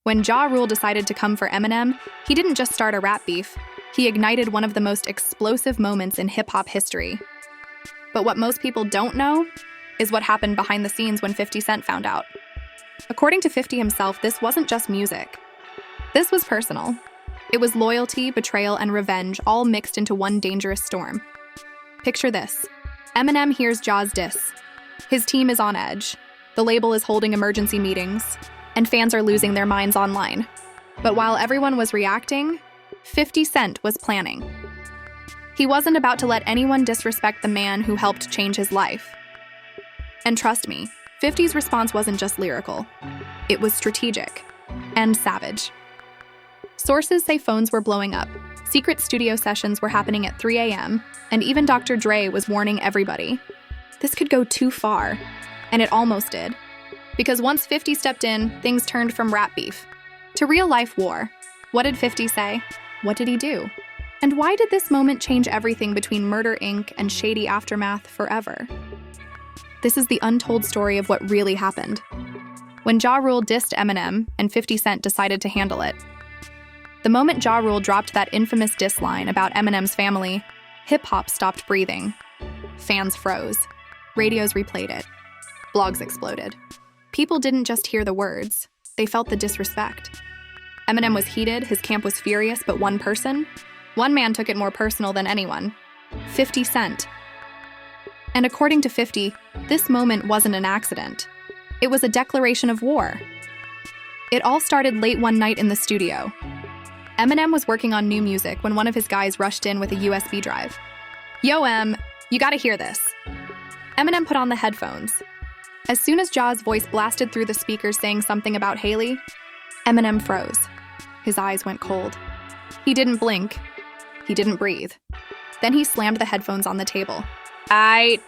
When Ja Rule decided to come for Eminem, he didn't just start a rap beef, he ignited one of the most explosive moments in hip-hop history. But what most people don't know is what happened behind the scenes when 50 Cent found out. According to 50 himself, this wasn't just music. This was personal. It was loyalty, betrayal, and revenge all mixed into one dangerous storm. Picture this. Eminem hears Ja's diss. His team is on edge. The label is holding emergency meetings, and fans are losing their minds online. But while everyone was reacting, 50 Cent was planning. He wasn't about to let anyone disrespect the man who helped change his life. And trust me, 50's response wasn't just lyrical. It was strategic and savage. Sources say phones were blowing up, secret studio sessions were happening at 3 a.m., and even Dr. Dre was warning everybody. This could go too far, and it almost did. Because once 50 stepped in, things turned from rap beef to real-life war. What did 50 say? What did he do? And why did this moment change everything between Murder, Inc. and shady aftermath forever? This is the untold story of what really happened. When Ja Rule dissed Eminem and 50 Cent decided to handle it. The moment Ja Rule dropped that infamous diss line about Eminem's family, hip-hop stopped breathing. Fans froze. Radios replayed it. Blogs exploded. People didn't just hear the words, they felt the disrespect. Eminem was heated, his camp was furious, but one man took it more personal than anyone. 50 Cent. And according to 50, this moment wasn't an accident. It was a declaration of war. It all started late one night in the studio. Eminem was working on new music when one of his guys rushed in with a USB drive. "Yo, Em, you gotta hear this." Eminem put on the headphones. As soon as Ja's voice blasted through the speakers saying something about Haley, Eminem froze. His eyes went cold. He didn't blink. He didn't breathe. Then he slammed the headphones on the table.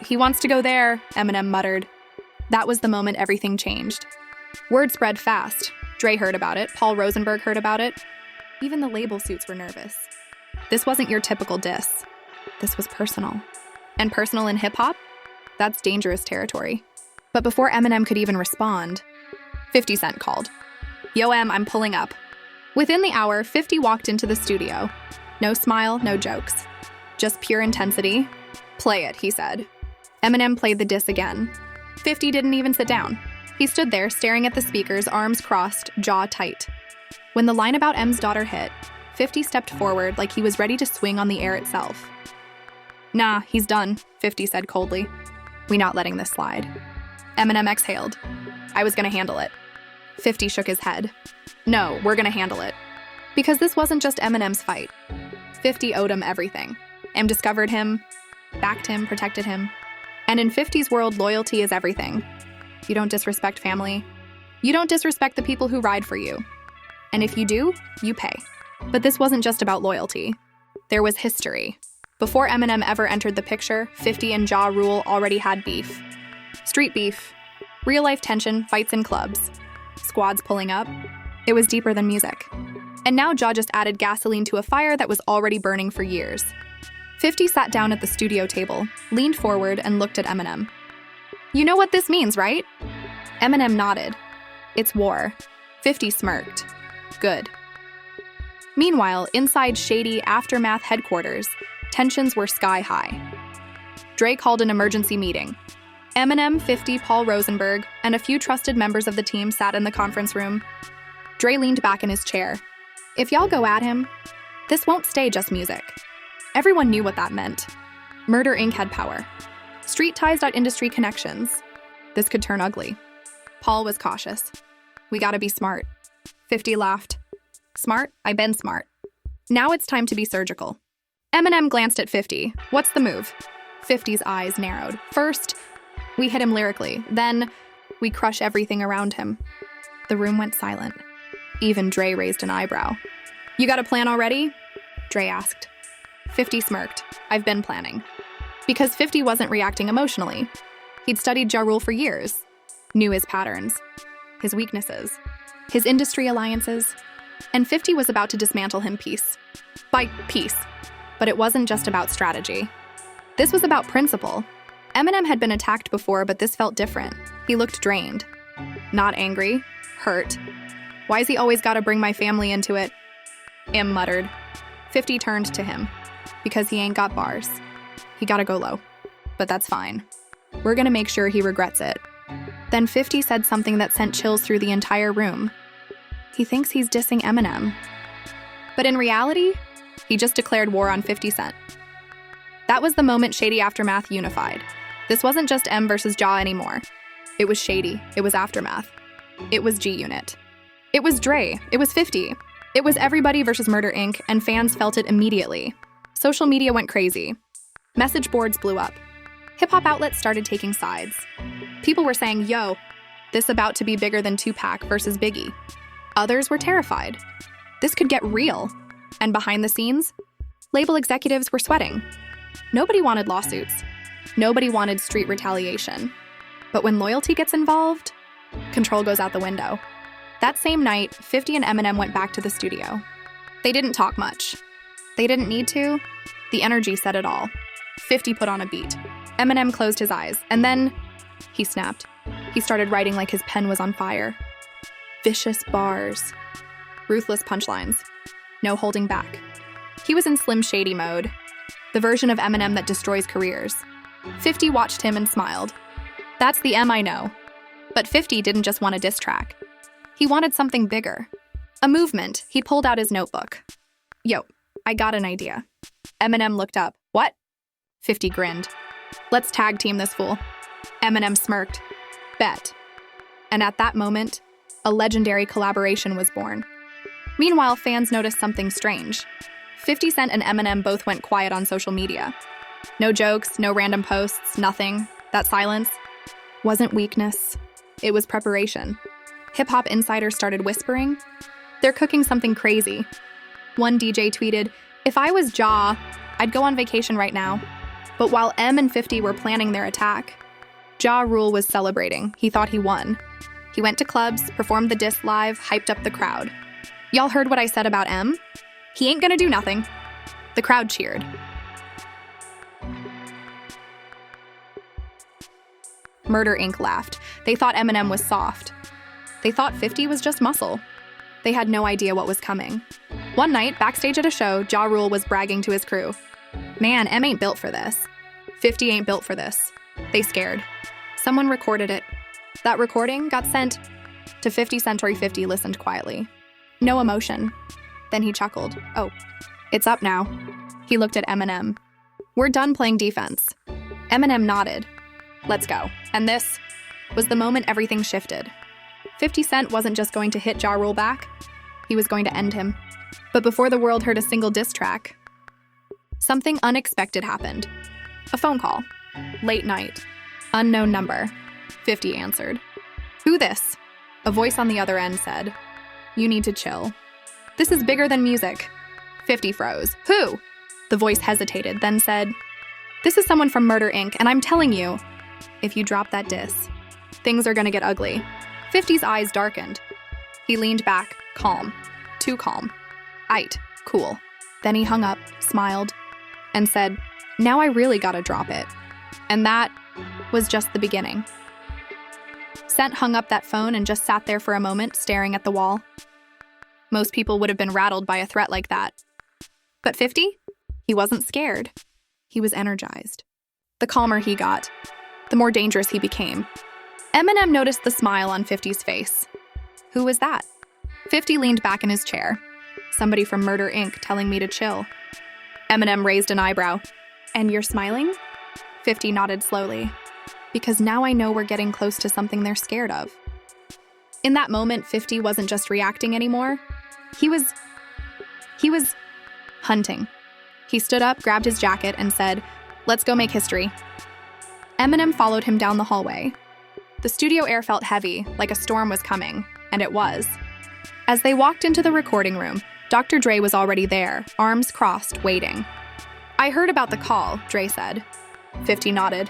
He wants to go there," Eminem muttered. That was the moment everything changed. Word spread fast. Dre heard about it. Paul Rosenberg heard about it. Even the label suits were nervous. This wasn't your typical diss. This was personal. And personal in hip-hop? That's dangerous territory. But before Eminem could even respond, 50 Cent called. "Yo, Em, I'm pulling up." Within the hour, 50 walked into the studio. No smile, no jokes. Just pure intensity. "Play it," he said. Eminem played the diss again. 50 didn't even sit down. He stood there, staring at the speakers, arms crossed, jaw tight. When the line about M's daughter hit, 50 stepped forward like he was ready to swing on the air itself. "Nah, he's done," 50 said coldly. "We not letting this slide." Eminem exhaled. "I was gonna handle it." 50 shook his head. "No, we're gonna handle it." Because this wasn't just Eminem's fight. 50 owed him everything. M discovered him, backed him, protected him. And in 50's world, loyalty is everything. You don't disrespect family. You don't disrespect the people who ride for you. And if you do, you pay. But this wasn't just about loyalty. There was history. Before Eminem ever entered the picture, 50 and Ja Rule already had beef. Street beef, real-life tension, fights in clubs, squads pulling up. It was deeper than music. And now Ja just added gasoline to a fire that was already burning for years. 50 sat down at the studio table, leaned forward, and looked at Eminem. "You know what this means, right?" Eminem nodded. "It's war." 50 smirked. "Good." Meanwhile, inside shady Aftermath headquarters, tensions were sky high. Dre called an emergency meeting. Eminem, 50, Paul Rosenberg, and a few trusted members of the team sat in the conference room. Dre leaned back in his chair. "If y'all go at him, this won't stay just music." Everyone knew what that meant. Murder, Inc. had power. Street ties got industry connections. This could turn ugly. Paul was cautious. "We gotta be smart." 50 laughed. "Smart? I been smart. Now it's time to be surgical." Eminem glanced at 50. "What's the move?" 50's eyes narrowed. "First, we hit him lyrically. Then, we crush everything around him." The room went silent. Even Dre raised an eyebrow. "You got a plan already?" Dre asked. 50 smirked. "I've been planning." Because 50 wasn't reacting emotionally. He'd studied Ja Rule for years, knew his patterns, his weaknesses, his industry alliances, and 50 was about to dismantle him piece by piece. But it wasn't just about strategy. This was about principle. Eminem had been attacked before, but this felt different. He looked drained. Not angry, hurt, Why's he always gotta bring my family into it? Em muttered. 50 turned to him. Because he ain't got bars. He gotta go low. But that's fine. We're gonna make sure he regrets it. Then 50 said something that sent chills through the entire room. He thinks he's dissing Eminem. But in reality, he just declared war on 50 Cent. That was the moment Shady Aftermath unified. This wasn't just M versus Jaw anymore. It was Shady. It was Aftermath. It was G-Unit. It was Dre. It was 50. It was everybody versus Murder Inc., and fans felt it immediately. Social media went crazy. Message boards blew up. Hip-hop outlets started taking sides. People were saying, yo, this about to be bigger than Tupac versus Biggie. Others were terrified. This could get real. And behind the scenes, label executives were sweating. Nobody wanted lawsuits. Nobody wanted street retaliation. But when loyalty gets involved, control goes out the window. That same night, 50 and Eminem went back to the studio. They didn't talk much. They didn't need to. The energy said it all. 50 put on a beat. Eminem closed his eyes, and then he snapped. He started writing like his pen was on fire. Vicious bars. Ruthless punchlines. No holding back. He was in Slim Shady mode, the version of Eminem that destroys careers. 50 watched him and smiled. That's the M I know. But 50 didn't just want a diss track. He wanted something bigger. A movement. He pulled out his notebook. Yo, I got an idea. Eminem looked up. What? 50 grinned. Let's tag team this fool. Eminem smirked. Bet. And at that moment, a legendary collaboration was born. Meanwhile, fans noticed something strange. 50 Cent and Eminem both went quiet on social media. No jokes, no random posts, nothing. That silence wasn't weakness. It was preparation. Hip-hop insiders started whispering, they're cooking something crazy. One DJ tweeted, if I was Jaw, I'd go on vacation right now. But while M and 50 were planning their attack, Jarule was celebrating. He thought he won. He went to clubs, performed the diss live, hyped up the crowd. Y'all heard what I said about M? He ain't gonna do nothing. The crowd cheered. Murder Inc. laughed. They thought Eminem was soft. They thought 50 was just muscle. They had no idea what was coming. One night, backstage at a show, Jarule was bragging to his crew. Man, M ain't built for this. 50 ain't built for this. They scared. Someone recorded it. That recording got sent to 50 Cent. 50 listened quietly. No emotion. Then he chuckled. Oh, it's up now. He looked at Eminem. We're done playing defense. Eminem nodded. Let's go. And this was the moment everything shifted. 50 Cent wasn't just going to hit Jarule back. He was going to end him. But before the world heard a single diss track, something unexpected happened. A phone call. Late night. Unknown number. 50 answered. Who this? A voice on the other end said, you need to chill. This is bigger than music. 50 froze. Who? The voice hesitated, then said, this is someone from Murder Inc., and I'm telling you, if you drop that diss, things are gonna get ugly. 50's eyes darkened. He leaned back, calm. Too calm. Aight, cool. Then he hung up, smiled, and said, now I really gotta drop it. And that was just the beginning. Cent hung up that phone and just sat there for a moment, staring at the wall. Most people would have been rattled by a threat like that. But 50? He wasn't scared. He was energized. The calmer he got, the more dangerous he became. Eminem noticed the smile on 50's face. Who was that? 50 leaned back in his chair. Somebody from Murder Inc. telling me to chill. Eminem raised an eyebrow. And you're smiling? 50 nodded slowly. Because now I know we're getting close to something they're scared of. In that moment, 50 wasn't just reacting anymore. He was hunting. He stood up, grabbed his jacket, and said, let's go make history. Eminem followed him down the hallway. The studio air felt heavy, like a storm was coming, and it was. As they walked into the recording room, Dr. Dre was already there, arms crossed, waiting. I heard about the call, Dre said. 50 nodded.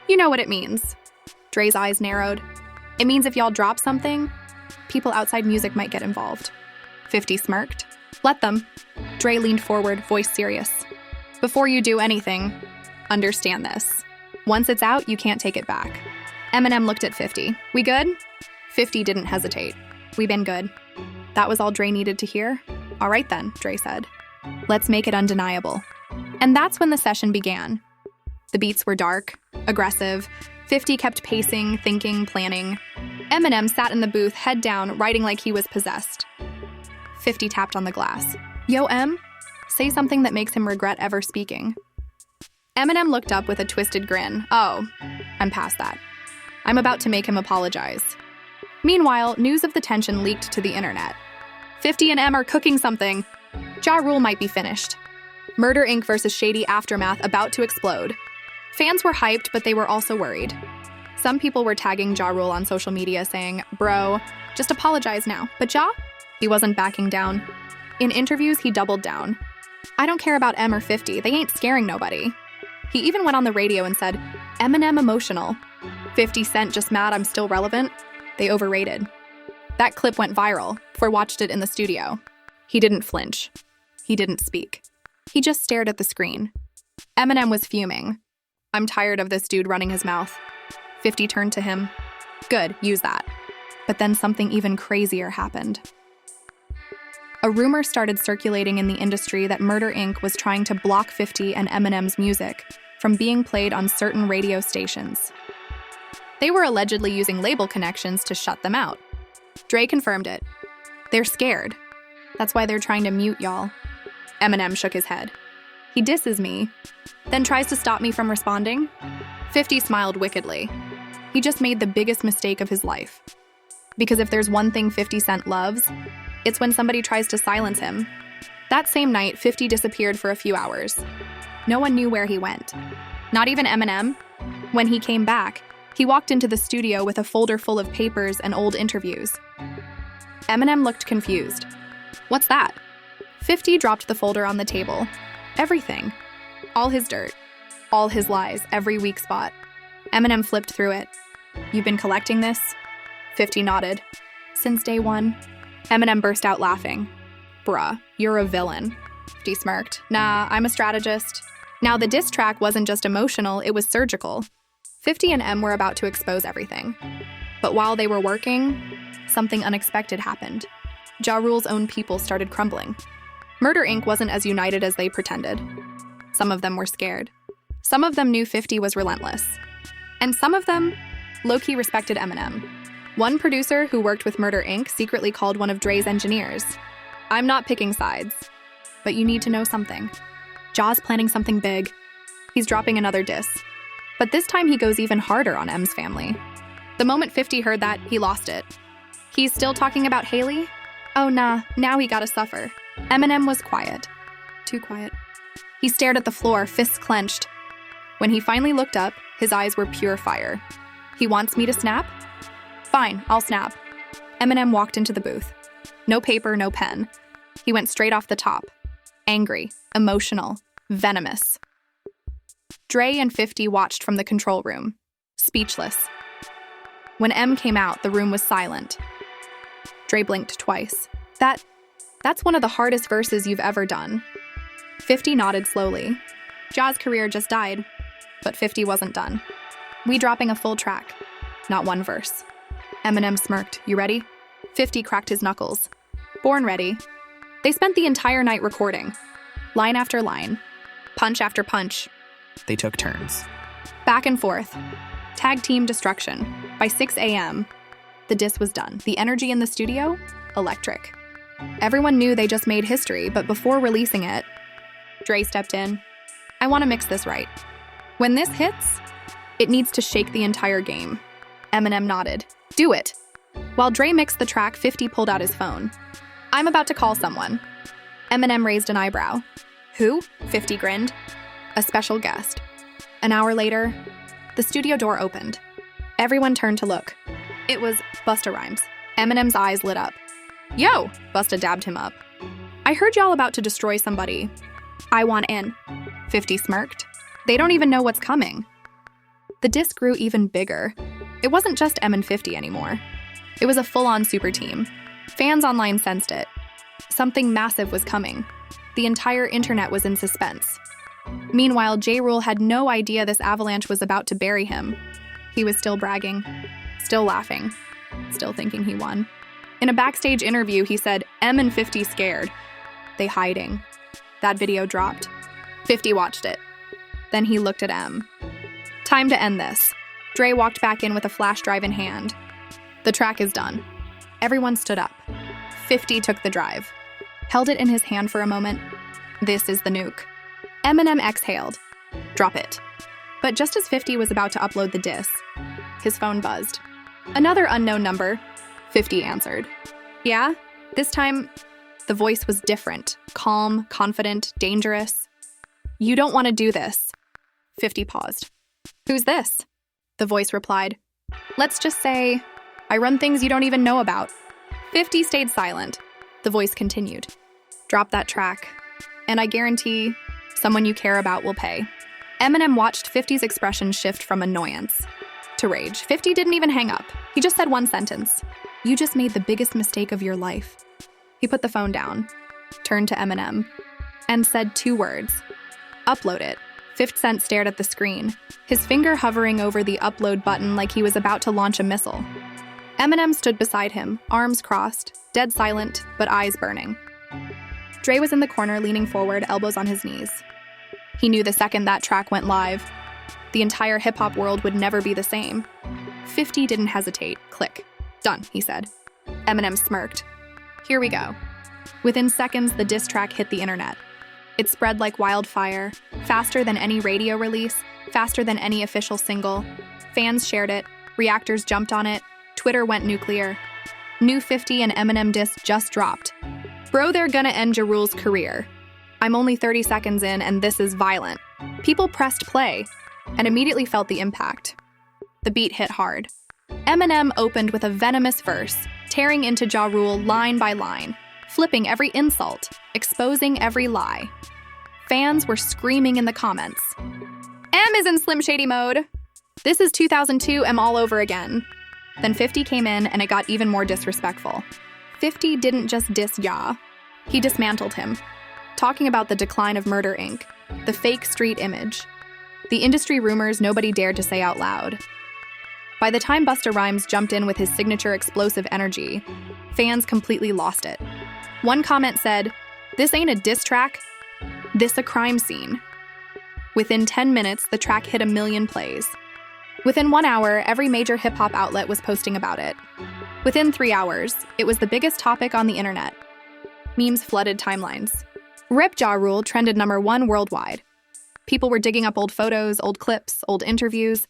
You know what it means. Dre's eyes narrowed. It means if y'all drop something, people outside music might get involved. 50 smirked. Let them. Dre leaned forward, voice serious. Before you do anything, understand this. Once it's out, you can't take it back. Eminem looked at 50. We good? 50 didn't hesitate. We been good. That was all Dre needed to hear? All right then, Dre said. Let's make it undeniable. And that's when the session began. The beats were dark, aggressive. 50 kept pacing, thinking, planning. Eminem sat in the booth, head down, writing like he was possessed. 50 tapped on the glass. Yo, Em, say something that makes him regret ever speaking. Eminem looked up with a twisted grin. Oh, I'm past that. I'm about to make him apologize. Meanwhile, news of the tension leaked to the internet. 50 and M are cooking something. Jarule might be finished. Murder Inc. versus Shady Aftermath about to explode. Fans were hyped, but they were also worried. Some people were tagging Jarule on social media saying, "Bro, just apologize now." But Ja? He wasn't backing down. In interviews, he doubled down. I don't care about M or 50, they ain't scaring nobody. He even went on the radio and said, Eminem emotional. 50 Cent just mad I'm still relevant. They overrated. That clip went viral. Ford watched it in the studio. He didn't flinch. He didn't speak. He just stared at the screen. Eminem was fuming. I'm tired of this dude running his mouth. 50 turned to him. Good, use that. But then something even crazier happened. A rumor started circulating in the industry that Murder Inc. was trying to block 50 and Eminem's music from being played on certain radio stations. They were allegedly using label connections to shut them out. Dre confirmed it. They're scared. That's why they're trying to mute y'all. Eminem shook his head. He disses me, then tries to stop me from responding. 50 smiled wickedly. He just made the biggest mistake of his life. Because if there's one thing 50 Cent loves, it's when somebody tries to silence him. That same night, 50 disappeared for a few hours. No one knew where he went. Not even Eminem. When he came back, he walked into the studio with a folder full of papers and old interviews. Eminem looked confused. What's that? 50 dropped the folder on the table. Everything. All his dirt. All his lies, every weak spot. Eminem flipped through it. You've been collecting this? 50 nodded. Since day one. Eminem burst out laughing. Bruh, you're a villain. 50 smirked. Nah, I'm a strategist. Now, the diss track wasn't just emotional, it was surgical. 50 and M were about to expose everything. But while they were working, something unexpected happened. Ja Rule's own people started crumbling. Murder Inc. wasn't as united as they pretended. Some of them were scared. Some of them knew 50 was relentless. And some of them low-key respected Eminem. One producer who worked with Murder Inc. secretly called one of Dre's engineers. I'm not picking sides, but you need to know something. Ja's planning something big. He's dropping another diss. But this time he goes even harder on M's family. The moment 50 heard that, he lost it. He's still talking about Haley? Oh nah, now he gotta suffer. Eminem was quiet. Too quiet. He stared at the floor, fists clenched. When he finally looked up, his eyes were pure fire. He wants me to snap? Fine, I'll snap. Eminem walked into the booth. No paper, no pen. He went straight off the top. Angry, emotional, venomous. Dre and 50 watched from the control room, speechless. When M came out, the room was silent. Dre blinked twice. That's one of the hardest verses you've ever done. 50 nodded slowly. Ja's career just died, but 50 wasn't done. We dropping a full track, not one verse. Eminem smirked. You ready? 50 cracked his knuckles. Born ready. They spent the entire night recording. Line after line. Punch after punch. They took turns. Back and forth. Tag team destruction. By 6 a.m., the diss was done. The energy in the studio? Electric. Everyone knew they just made history, but before releasing it, Dre stepped in. I want to mix this right. When this hits, it needs to shake the entire game. Eminem nodded. Do it. While Dre mixed the track, 50 pulled out his phone. I'm about to call someone. Eminem raised an eyebrow. Who? 50 grinned. A special guest. An hour later, the studio door opened. Everyone turned to look. It was Busta Rhymes. Eminem's eyes lit up. Yo! Busta dabbed him up. I heard y'all about to destroy somebody. I want in. 50 smirked. They don't even know what's coming. The diss grew even bigger. It wasn't just M and 50 anymore. It was a full-on super team. Fans online sensed it. Something massive was coming. The entire internet was in suspense. Meanwhile, J. Rule had no idea this avalanche was about to bury him. He was still bragging, still laughing, still thinking he won. In a backstage interview, he said, "M and 50 scared. They hiding." That video dropped. 50 watched it. Then he looked at M. Time to end this. Dre walked back in with a flash drive in hand. The track is done. Everyone stood up. 50 took the drive. Held it in his hand for a moment. This is the nuke. Eminem exhaled. Drop it. But just as 50 was about to upload the diss, his phone buzzed. Another unknown number. 50 answered. Yeah? This time, the voice was different. Calm, confident, dangerous. "You don't want to do this." 50 paused. "Who's this?" The voice replied. "Let's just say, I run things you don't even know about." 50 stayed silent. The voice continued. "Drop that track, and I guarantee someone you care about will pay." Eminem watched 50's expression shift from annoyance to rage. 50 didn't even hang up. He just said one sentence. "You just made the biggest mistake of your life." He put the phone down, turned to Eminem, and said 2 words. "Upload it." 50 Cent stared at the screen, his finger hovering over the upload button like he was about to launch a missile. Eminem stood beside him, arms crossed, dead silent, but eyes burning. Dre was in the corner, leaning forward, elbows on his knees. He knew the second that track went live, the entire hip-hop world would never be the same. 50 didn't hesitate. Click. "Done," he said. Eminem smirked. "Here we go." Within seconds, the diss track hit the internet. It spread like wildfire, faster than any radio release, faster than any official single. Fans shared it, reactors jumped on it, Twitter went nuclear. New 50 and Eminem diss just dropped. "Bro, they're gonna end Jarule's career. I'm only 30 seconds in and this is violent." People pressed play and immediately felt the impact. The beat hit hard. Eminem opened with a venomous verse, tearing into Jarule line by line, flipping every insult, exposing every lie. Fans were screaming in the comments. "M is in Slim Shady mode. This is 2002 M all over again." Then 50 came in and it got even more disrespectful. 50 didn't just diss Ya, he dismantled him, talking about the decline of Murder Inc., the fake street image, the industry rumors nobody dared to say out loud. By the time Busta Rhymes jumped in with his signature explosive energy, fans completely lost it. One comment said, "This ain't a diss track, this a crime scene." Within 10 minutes, the track hit 1 million plays. Within 1 hour, every major hip-hop outlet was posting about it. Within 3 hours, it was the biggest topic on the internet. Memes flooded timelines. Rip Ja Rule trended #1 worldwide. People were digging up old photos, old clips, old interviews.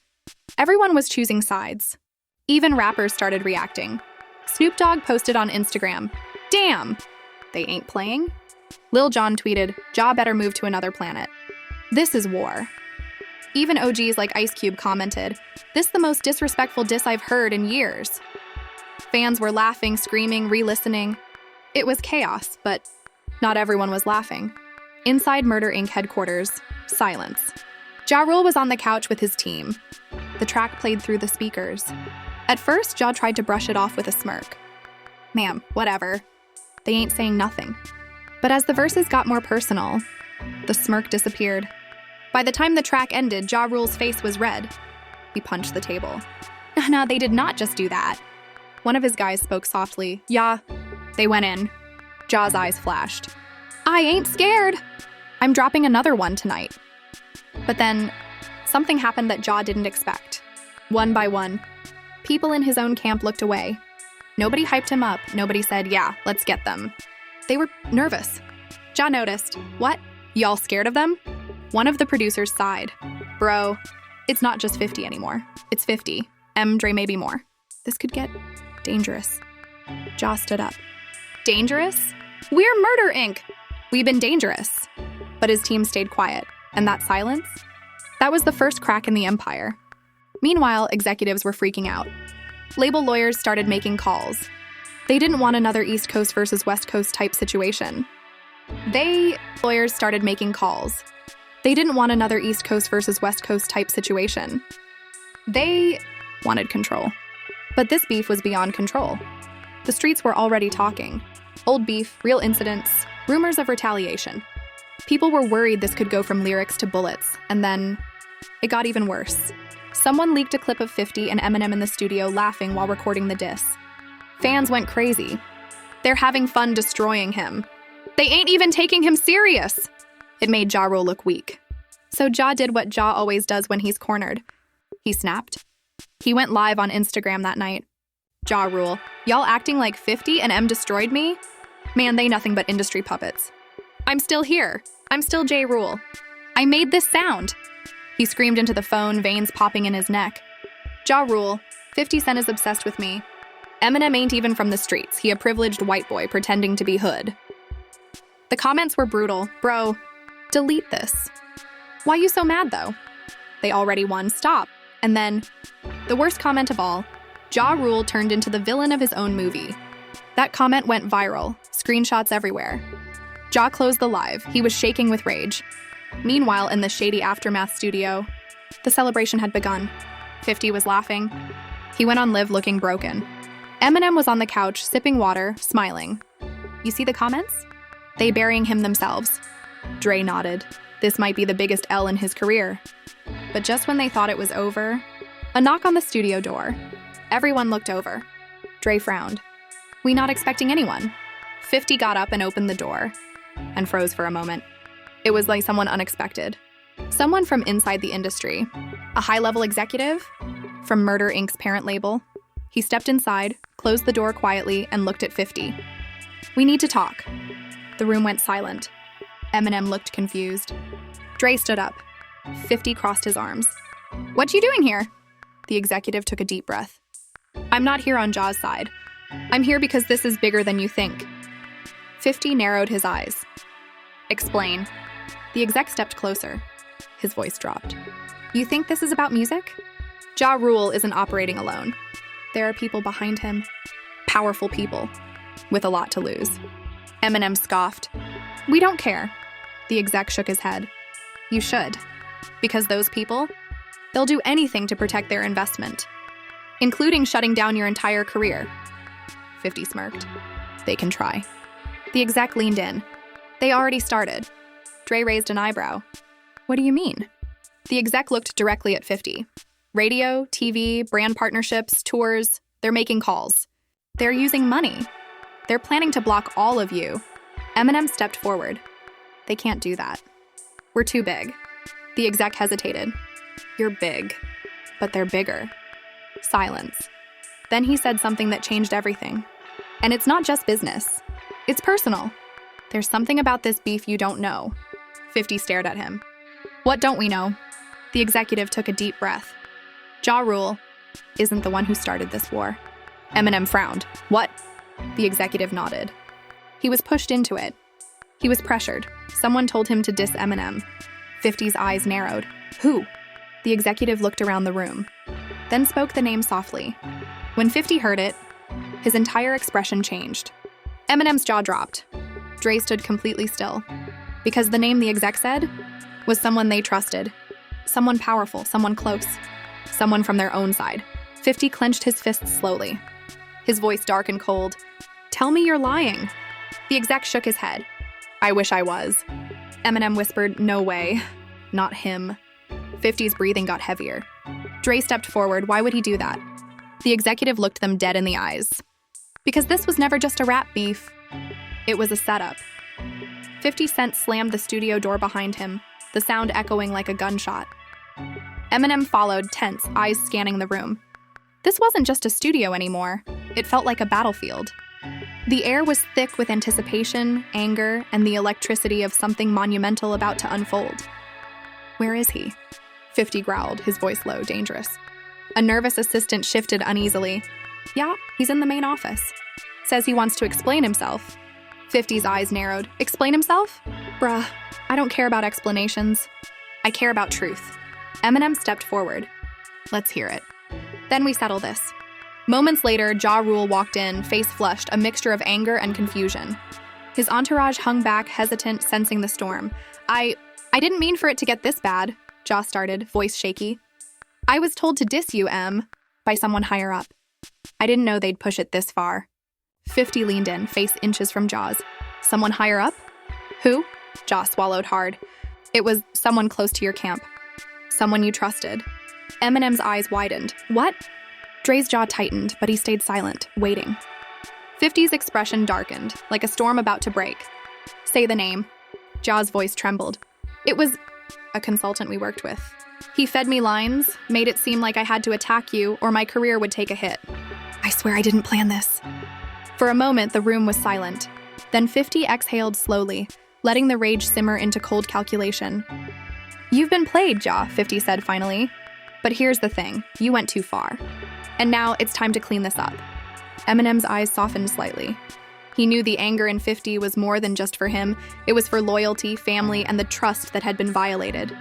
Everyone was choosing sides. Even rappers started reacting. Snoop Dogg posted on Instagram, "Damn, they ain't playing?" Lil Jon tweeted, "Ja better move to another planet. This is war." Even OGs like Ice Cube commented, "This the most disrespectful diss I've heard in years." Fans were laughing, screaming, re-listening. It was chaos, but not everyone was laughing. Inside Murder Inc. headquarters, silence. Ja Rule was on the couch with his team. The track played through the speakers. At first, Ja tried to brush it off with a smirk. "Ma'am, whatever. They ain't saying nothing." But as the verses got more personal, the smirk disappeared. By the time the track ended, Ja Rule's face was red. He punched the table. No, they did not just do that. One of his guys spoke softly. "Yeah, they went in." Ja's eyes flashed. "I ain't scared. I'm dropping another one tonight." But then, something happened that Ja didn't expect. One by one, people in his own camp looked away. Nobody hyped him up. Nobody said, "Yeah, let's get them." They were nervous. Ja noticed. "What? Y'all scared of them?" One of the producers sighed. "Bro, it's not just 50 anymore. It's 50. M, Dre, maybe more. This could get dangerous." Ja stood up. "Dangerous? We're Murder Inc. We've been dangerous." But his team stayed quiet, and that silence? That was the first crack in the empire. Meanwhile, executives were freaking out. Label lawyers started making calls. They didn't want another East Coast versus West Coast type situation. Lawyers started making calls. They didn't want another East Coast versus West Coast type situation. They wanted control. But this beef was beyond control. The streets were already talking. Old beef, real incidents, rumors of retaliation. People were worried this could go from lyrics to bullets, and then it got even worse. Someone leaked a clip of 50 and Eminem in the studio laughing while recording the diss. Fans went crazy. They're having fun destroying him. They ain't even taking him serious. It made Jarule look weak. So Ja did what Ja always does when he's cornered. He snapped. He went live on Instagram that night. Jarule, y'all acting like 50 and M destroyed me? Man, they nothing but industry puppets. I'm still here. I'm still Jarule. I made this sound. He screamed into the phone, veins popping in his neck. Jarule, 50 Cent is obsessed with me. Eminem ain't even from the streets. He a privileged white boy pretending to be hood. The comments were brutal. Bro, delete this. Why you so mad, though? They already won. Stop. And then, the worst comment of all, Jarule turned into the villain of his own movie. That comment went viral. Screenshots everywhere. Ja closed the live. He was shaking with rage. Meanwhile, in the shady Aftermath studio, the celebration had begun. 50 was laughing. He went on live looking broken. Eminem was on the couch, sipping water, smiling. You see the comments? They burying him themselves. Dre nodded. This might be the biggest L in his career. But just when they thought it was over, a knock on the studio door. Everyone looked over. Dre frowned. We not expecting anyone. 50 got up and opened the door, and froze for a moment. It was like someone unexpected. Someone from inside the industry. A high-level executive from Murder Inc.'s parent label. He stepped inside, closed the door quietly, and looked at 50. We need to talk. The room went silent. Eminem looked confused. Dre stood up. 50 crossed his arms. What you doing here? The executive took a deep breath. I'm not here on Ja's side. I'm here because this is bigger than you think. 50 narrowed his eyes. Explain. The exec stepped closer. His voice dropped. You think this is about music? Jarule isn't operating alone. There are people behind him. Powerful people. With a lot to lose. Eminem scoffed. We don't care. The exec shook his head. You should. Because those people, they'll do anything to protect their investment. Including shutting down your entire career. 50 smirked. They can try. The exec leaned in. They already started. Dre raised an eyebrow. What do you mean? The exec looked directly at 50. Radio, TV, brand partnerships, tours, they're making calls. They're using money. They're planning to block all of you. Eminem stepped forward. They can't do that. We're too big. The exec hesitated. You're big, but they're bigger. Silence. Then he said something that changed everything. And it's not just business. It's personal. There's something about this beef you don't know. 50 stared at him. What don't we know? The executive took a deep breath. Jarule isn't the one who started this war. Eminem frowned. What? The executive nodded. He was pushed into it. He was pressured. Someone told him to diss Eminem. 50's eyes narrowed. Who? The executive looked around the room, then spoke the name softly. When 50 heard it, his entire expression changed. Eminem's jaw dropped. Dre stood completely still, because the name the exec said was someone they trusted. Someone powerful, someone close, someone from their own side. 50 clenched his fists slowly. His voice dark and cold. Tell me you're lying. The exec shook his head. I wish I was. Eminem whispered, no way. Not him. 50's breathing got heavier. Dre stepped forward. Why would he do that? The executive looked them dead in the eyes. Because this was never just a rap beef. It was a setup. 50 Cent slammed the studio door behind him, the sound echoing like a gunshot. Eminem followed, tense, eyes scanning the room. This wasn't just a studio anymore. It felt like a battlefield. The air was thick with anticipation, anger, and the electricity of something monumental about to unfold. Where is he? 50 growled, his voice low, dangerous. A nervous assistant shifted uneasily. Yeah, he's in the main office. Says he wants to explain himself. 50's eyes narrowed. Explain himself? Bruh, I don't care about explanations. I care about truth. Eminem stepped forward. Let's hear it. Then we settle this. Moments later, Jarule walked in, face flushed, a mixture of anger and confusion. His entourage hung back, hesitant, sensing the storm. I didn't mean for it to get this bad, Ja started, voice shaky. I was told to diss you, Em, by someone higher up. I didn't know they'd push it this far. 50 leaned in, face inches from Ja's. Someone higher up? Who? Ja swallowed hard. It was someone close to your camp. Someone you trusted. Eminem's eyes widened. What? Dre's jaw tightened, but he stayed silent, waiting. 50's expression darkened, like a storm about to break. Say the name. Ja's voice trembled. It was a consultant we worked with. He fed me lines, made it seem like I had to attack you or my career would take a hit. I swear I didn't plan this. For a moment, the room was silent. Then 50 exhaled slowly, letting the rage simmer into cold calculation. You've been played, Ja, 50 said finally. But here's the thing, you went too far. And now it's time to clean this up. Eminem's eyes softened slightly. He knew the anger in 50 was more than just for him. It was for loyalty, family, and the trust that had been violated.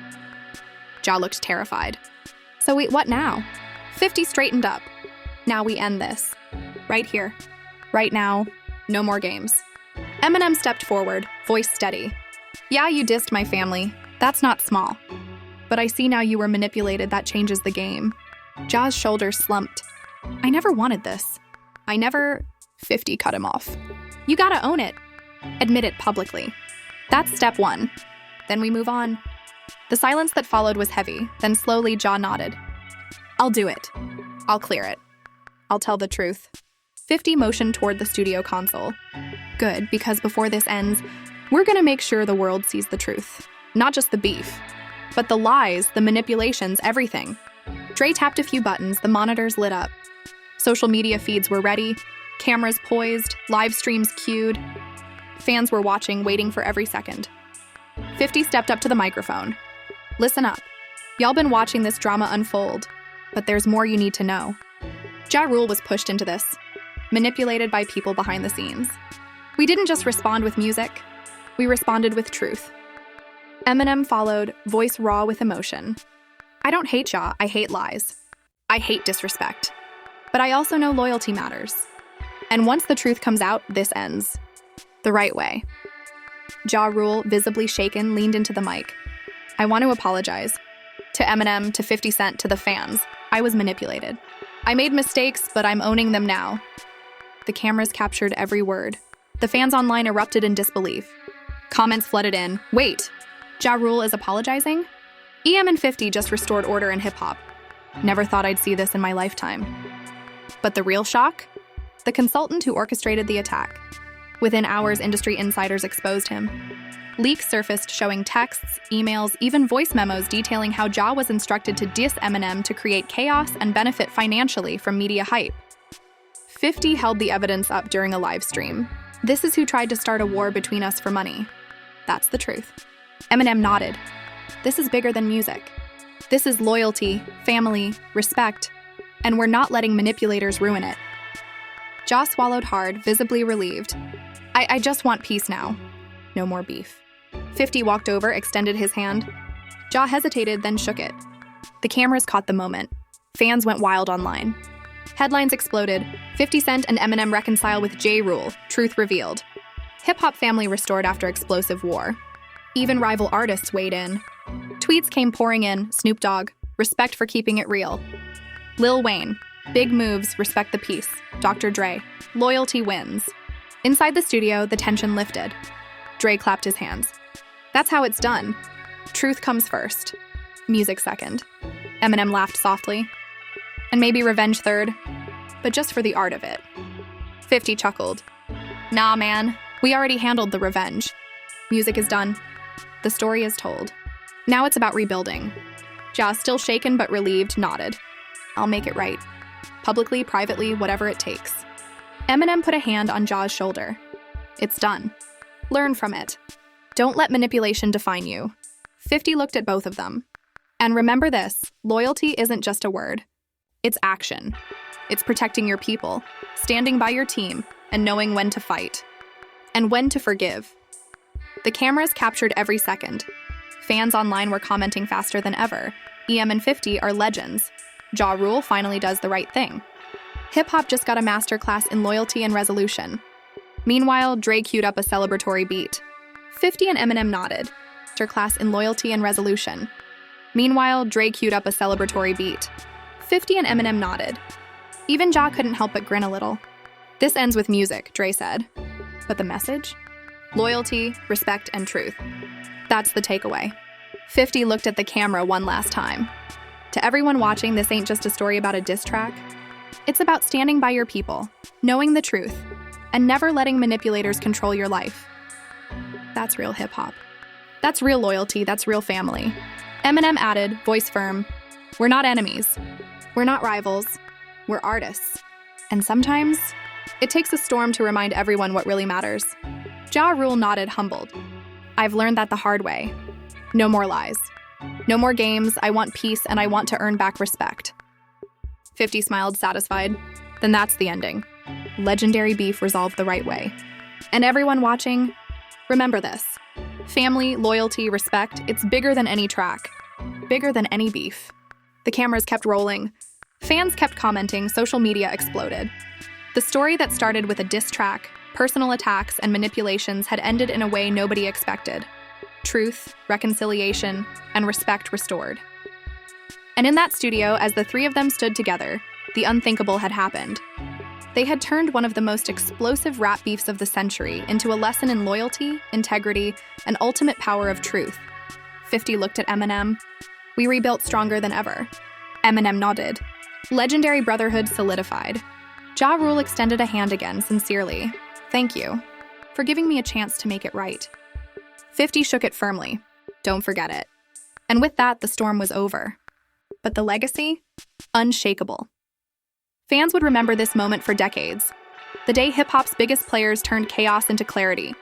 Ja looked terrified. So wait, what now? 50 straightened up. Now we end this. Right here. Right now. No more games. Eminem stepped forward, voice steady. Yeah, you dissed my family. That's not small. But I see now you were manipulated. That changes the game. Ja's shoulders slumped. I never wanted this. I never... 50 cut him off. You gotta own it. Admit it publicly. That's step one. Then we move on. The silence that followed was heavy, then slowly Ja nodded. I'll do it. I'll clear it. I'll tell the truth. 50 motioned toward the studio console. Good, because before this ends, we're gonna make sure the world sees the truth. Not just the beef, but the lies, the manipulations, everything. Dre tapped a few buttons, the monitors lit up. Social media feeds were ready, cameras poised, live streams queued. Fans were watching, waiting for every second. 50 stepped up to the microphone. Listen up. Y'all been watching this drama unfold, but there's more you need to know. Jarule was pushed into this, manipulated by people behind the scenes. We didn't just respond with music, we responded with truth. Eminem followed, voice raw with emotion. I don't hate Ja, I hate lies. I hate disrespect. But I also know loyalty matters. And once the truth comes out, this ends. The right way. Jarule, visibly shaken, leaned into the mic. I want to apologize. To Eminem, to 50 Cent, to the fans. I was manipulated. I made mistakes, but I'm owning them now. The cameras captured every word. The fans online erupted in disbelief. Comments flooded in. Wait, Jarule is apologizing? EM and 50 just restored order in hip-hop. Never thought I'd see this in my lifetime. But the real shock? The consultant who orchestrated the attack. Within hours, industry insiders exposed him. Leaks surfaced showing texts, emails, even voice memos detailing how Ja was instructed to diss Eminem to create chaos and benefit financially from media hype. 50 held the evidence up during a live stream. This is who tried to start a war between us for money. That's the truth. Eminem nodded. This is bigger than music. This is loyalty, family, respect, and we're not letting manipulators ruin it. Ja swallowed hard, visibly relieved. I just want peace now. No more beef. 50 walked over, extended his hand. Ja hesitated, then shook it. The cameras caught the moment. Fans went wild online. Headlines exploded. 50 Cent and Eminem reconcile with Jarule, truth revealed. Hip-hop family restored after explosive war. Even rival artists weighed in. Tweets came pouring in, Snoop Dogg, respect for keeping it real. Lil Wayne, big moves, respect the peace. Dr. Dre, loyalty wins. Inside the studio, the tension lifted. Dre clapped his hands. That's how it's done. Truth comes first. Music second. Eminem laughed softly. And maybe revenge third, but just for the art of it. 50 chuckled. Nah, man, we already handled the revenge. Music is done. The story is told. Now it's about rebuilding. Ja, still shaken but relieved, nodded. I'll make it right. Publicly, privately, whatever it takes. Eminem put a hand on Ja's shoulder. It's done. Learn from it. Don't let manipulation define you. 50 looked at both of them. And remember this, loyalty isn't just a word. It's action. It's protecting your people, standing by your team, and knowing when to fight. And when to forgive. The cameras captured every second. Fans online were commenting faster than ever. EM and 50 are legends. Jarule finally does the right thing. Hip-hop just got a masterclass in loyalty and resolution. Meanwhile, Dre queued up a celebratory beat. 50 and Eminem nodded. Masterclass in loyalty and resolution. Meanwhile, Dre queued up a celebratory beat. 50 and Eminem nodded. Even Ja couldn't help but grin a little. This ends with music, Dre said. But the message? Loyalty, respect, and truth. That's the takeaway. 50 looked at the camera one last time. To everyone watching, this ain't just a story about a diss track. It's about standing by your people, knowing the truth, and never letting manipulators control your life. That's real hip-hop. That's real loyalty, that's real family. Eminem added, voice firm, "We're not enemies. We're not rivals. We're artists. And sometimes, it takes a storm to remind everyone what really matters." Jarule nodded, humbled. "I've learned that the hard way. No more lies. No more games. I want peace and I want to earn back respect." 50 smiled, satisfied. Then that's the ending. Legendary beef resolved the right way. And everyone watching, remember this. Family, loyalty, respect, it's bigger than any track. Bigger than any beef. The cameras kept rolling. Fans kept commenting, social media exploded. The story that started with a diss track, personal attacks, and manipulations had ended in a way nobody expected. Truth, reconciliation, and respect restored. And in that studio, as the three of them stood together, the unthinkable had happened. They had turned one of the most explosive rap beefs of the century into a lesson in loyalty, integrity, and ultimate power of truth. 50 looked at Eminem. "We rebuilt stronger than ever." Eminem nodded. Legendary brotherhood solidified. Ja Rule extended a hand again, sincerely. "Thank you for giving me a chance to make it right." 50 shook it firmly. "Don't forget it." And with that, the storm was over. But the legacy? Unshakable. Fans would remember this moment for decades. The day hip-hop's biggest players turned chaos into clarity,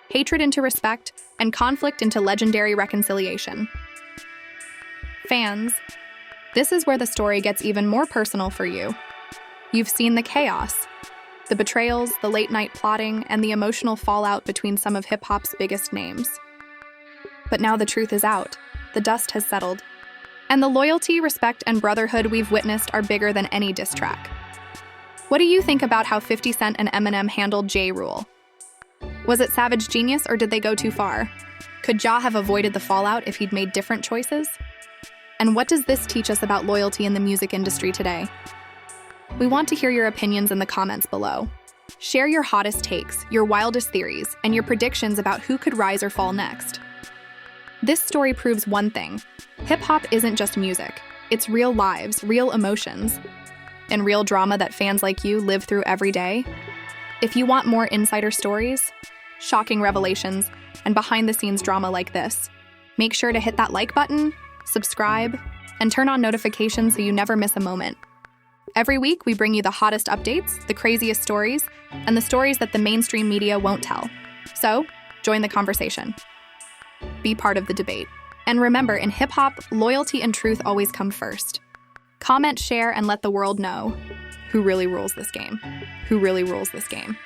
hatred into respect, and conflict into legendary reconciliation. Fans, this is where the story gets even more personal for you. You've seen the chaos, the betrayals, the late-night plotting, and the emotional fallout between some of hip-hop's biggest names. But now the truth is out. The dust has settled. And the loyalty, respect, and brotherhood we've witnessed are bigger than any diss track. What do you think about how 50 Cent and Eminem handled J. Rule? Was it savage genius or did they go too far? Could Ja have avoided the fallout if he'd made different choices? And what does this teach us about loyalty in the music industry today? We want to hear your opinions in the comments below. Share your hottest takes, your wildest theories, and your predictions about who could rise or fall next. This story proves one thing. Hip-hop isn't just music. It's real lives, real emotions, and real drama that fans like you live through every day. If you want more insider stories, shocking revelations, and behind-the-scenes drama like this, make sure to hit that like button, subscribe, and turn on notifications so you never miss a moment. Every week, we bring you the hottest updates, the craziest stories, and the stories that the mainstream media won't tell. So, join the conversation. Be part of the debate. And remember, in hip-hop, loyalty and truth always come first. Comment, share, and let the world know who really rules this game. Who really rules this game.